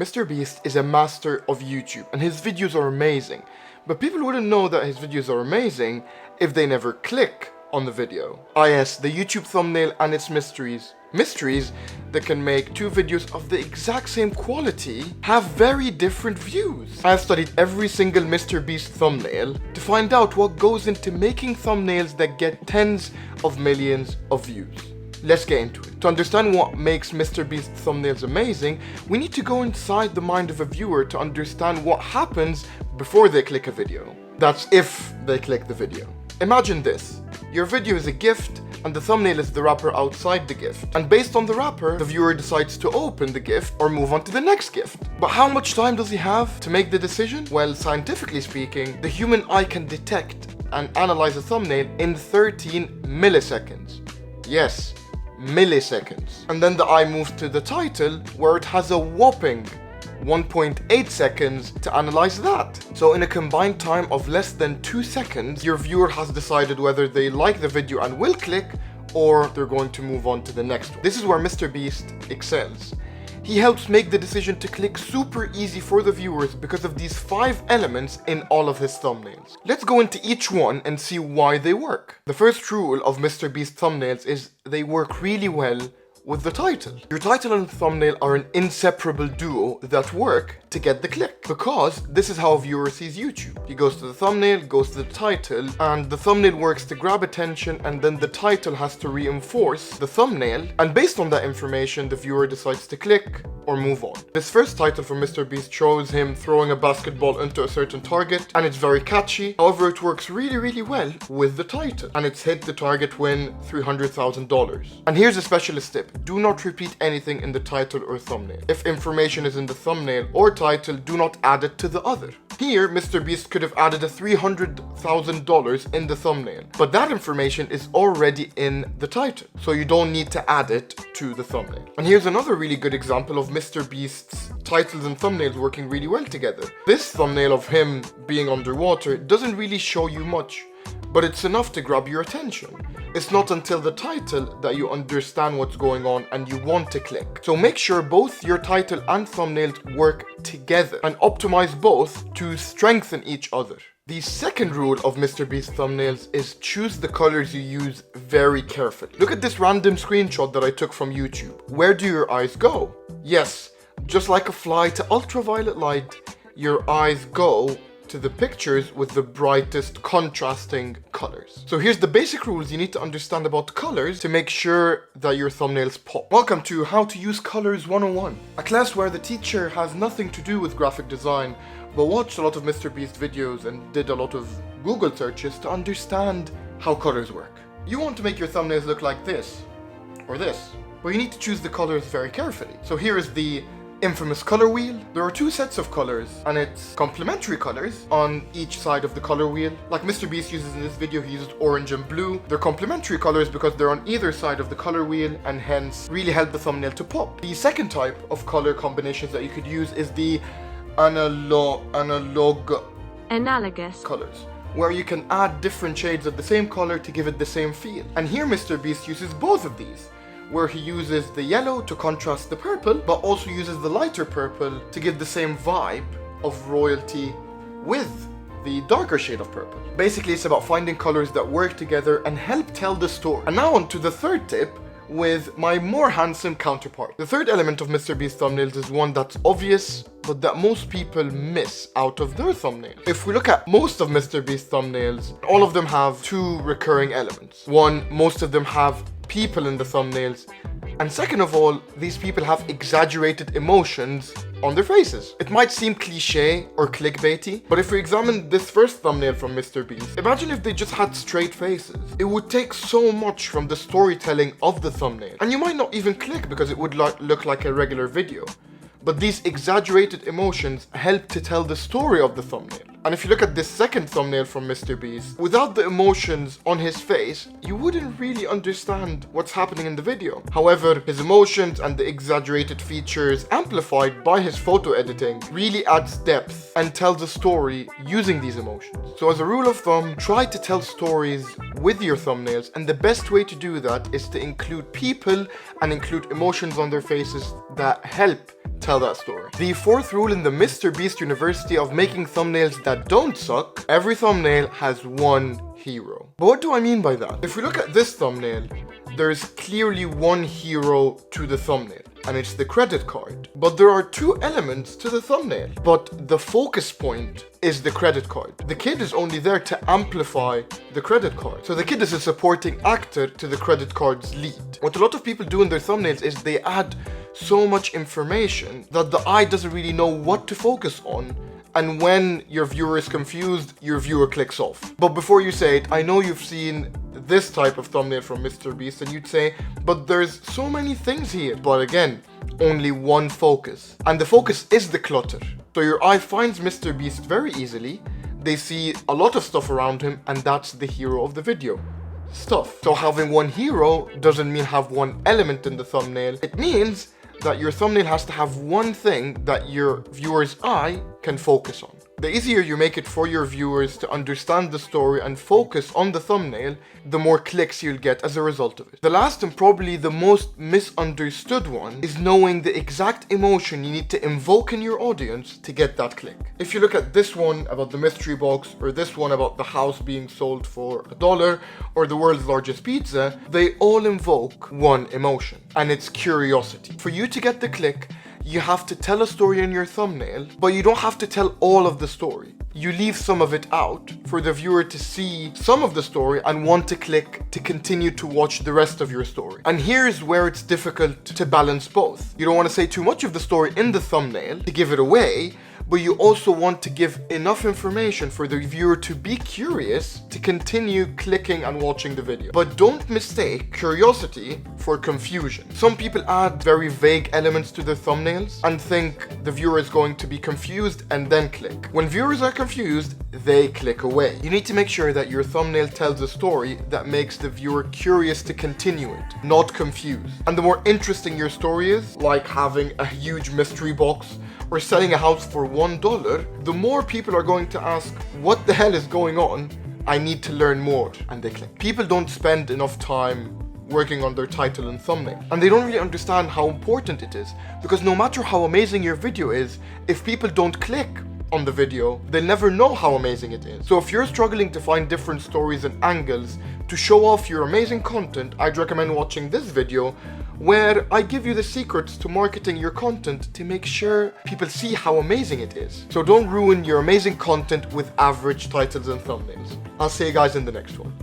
MrBeast is a master of YouTube and his videos are amazing, but people wouldn't know that his videos are amazing if they never click on the video. Yes, the YouTube thumbnail and its mysteries. Mysteries that can make two videos of the exact same quality have very different views. I have studied every single MrBeast thumbnail to find out what goes into making thumbnails that get tens of millions of views. Let's get into it. To understand what makes MrBeast thumbnails amazing, we need to go inside the mind of a viewer to understand what happens before they click a video. That's if they click the video. Imagine this. Your video is a gift and the thumbnail is the wrapper outside the gift. And based on the wrapper, the viewer decides to open the gift or move on to the next gift. But how much time does he have to make the decision? Well, scientifically speaking, the human eye can detect and analyze a thumbnail in 13 milliseconds. Yes, milliseconds. And then the eye moves to the title, where it has a whopping 1.8 seconds to analyze that. So in a combined time of less than 2 seconds, your viewer has decided whether they like the video and will click, or they're going to move on to the next one. This is where MrBeast excels. He helps make the decision to click super easy for the viewers because of these 5 elements in all of his thumbnails. Let's go into each one and see why they work. The first rule of MrBeast thumbnails is they work really well with the title. Your title and thumbnail are an inseparable duo that work to get the click, because this is how a viewer sees YouTube. He goes to the thumbnail, goes to the title, and the thumbnail works to grab attention, and then the title has to reinforce the thumbnail, and based on that information, the viewer decides to click or move on. This first title from MrBeast shows him throwing a basketball into a certain target, and it's very catchy. However, it works really well with the title, and it's hit the target win $300,000. And here's a specialist tip. Do not repeat anything in the title or thumbnail. If information is in the thumbnail or title, do not add it to the other. Here, MrBeast could have added a $300,000 in the thumbnail, but that information is already in the title, so you don't need to add it to the thumbnail. And here's another really good example of MrBeast's titles and thumbnails working really well together. This thumbnail of him being underwater doesn't really show you much, but it's enough to grab your attention. It's not until the title that you understand what's going on and you want to click. So make sure both your title and thumbnails work together and optimize both to strengthen each other. The second rule of MrBeast thumbnails is choose the colors you use very carefully. Look at this random screenshot that I took from YouTube. Where do your eyes go? Yes, just like a fly to ultraviolet light, your eyes go to the pictures with the brightest contrasting colors. So here's the basic rules you need to understand about colors to make sure that your thumbnails pop. Welcome to How to Use Colors 101, a class where the teacher has nothing to do with graphic design, but watched a lot of MrBeast videos and did a lot of Google searches to understand how colors work. You want to make your thumbnails look like this, or this, but you need to choose the colors very carefully. So here is the infamous color wheel. There are 2 sets of colors, and it's complementary colors on each side of the color wheel. Like MrBeast uses in this video, he used orange and blue. They're complementary colors because they're on either side of the color wheel and hence really help the thumbnail to pop. The second type of color combinations that you could use is the analogous colors, where you can add different shades of the same color to give it the same feel. And here MrBeast uses both of these, where he uses the yellow to contrast the purple, but also uses the lighter purple to give the same vibe of royalty with the darker shade of purple. Basically, it's about finding colors that work together and help tell the story. And now on to the third tip with my more handsome counterpart. The third element of MrBeast thumbnails is one that's obvious, but that most people miss out of their thumbnails. If we look at most of MrBeast thumbnails, all of them have 2 recurring elements. One, most of them have people in the thumbnails, and second of all, these people have exaggerated emotions on their faces. It might seem cliche or clickbaity, but if we examine this first thumbnail from MrBeast, imagine if they just had straight faces. It would take so much from the storytelling of the thumbnail, and you might not even click because it would look like a regular video. But these exaggerated emotions help to tell the story of the thumbnail. And if you look at this second thumbnail from MrBeast, without the emotions on his face, you wouldn't really understand what's happening in the video. However, his emotions and the exaggerated features amplified by his photo editing really adds depth and tells a story using these emotions. So as a rule of thumb, try to tell stories with your thumbnails, and the best way to do that is to include people and include emotions on their faces that help tell that story. The fourth rule in the MrBeast University of making thumbnails that don't suck: every thumbnail has one hero. But what do I mean by that? If we look at this thumbnail, there's clearly one hero to the thumbnail, and it's the credit card. But there are two elements to the thumbnail, but the focus point is the credit card. The kid is only there to amplify the credit card. So the kid is a supporting actor to the credit card's lead. What a lot of people do in their thumbnails is they add so much information that the eye doesn't really know what to focus on. And when your viewer is confused, your viewer clicks off. But before you say it, I know you've seen this type of thumbnail from MrBeast, and you'd say, but there's so many things here. But again, only one focus. And the focus is the clutter. So your eye finds MrBeast very easily. They see a lot of stuff around him, and that's the hero of the video. Stuff. So having one hero doesn't mean have one element in the thumbnail. It means that your thumbnail has to have one thing that your viewer's eye can focus on. The easier you make it for your viewers to understand the story and focus on the thumbnail, the more clicks you'll get as a result of it. The last and probably the most misunderstood one is knowing the exact emotion you need to invoke in your audience to get that click. If you look at this one about the mystery box, or this one about the house being sold for $1, or the world's largest pizza, they all invoke one emotion, and it's curiosity. For you to get the click, you have to tell a story in your thumbnail, but you don't have to tell all of the story. You leave some of it out for the viewer to see some of the story and want to click to continue to watch the rest of your story. And here's where it's difficult to balance both. You don't want to say too much of the story in the thumbnail to give it away, but you also want to give enough information for the viewer to be curious to continue clicking and watching the video. But don't mistake curiosity for confusion. Some people add very vague elements to their thumbnails and think the viewer is going to be confused and then click. When viewers are confused, they click away. You need to make sure that your thumbnail tells a story that makes the viewer curious to continue it, not confused. And the more interesting your story is, like having a huge mystery box or selling a house for $1, the more people are going to ask, what the hell is going on? I need to learn more, and they click. People don't spend enough time working on their title and thumbnail, and they don't really understand how important it is, because no matter how amazing your video is, if people don't click on the video, they'll never know how amazing it is. So if you're struggling to find different stories and angles to show off your amazing content, I'd recommend watching this video where I give you the secrets to marketing your content to make sure people see how amazing it is. So don't ruin your amazing content with average titles and thumbnails. I'll see you guys in the next one.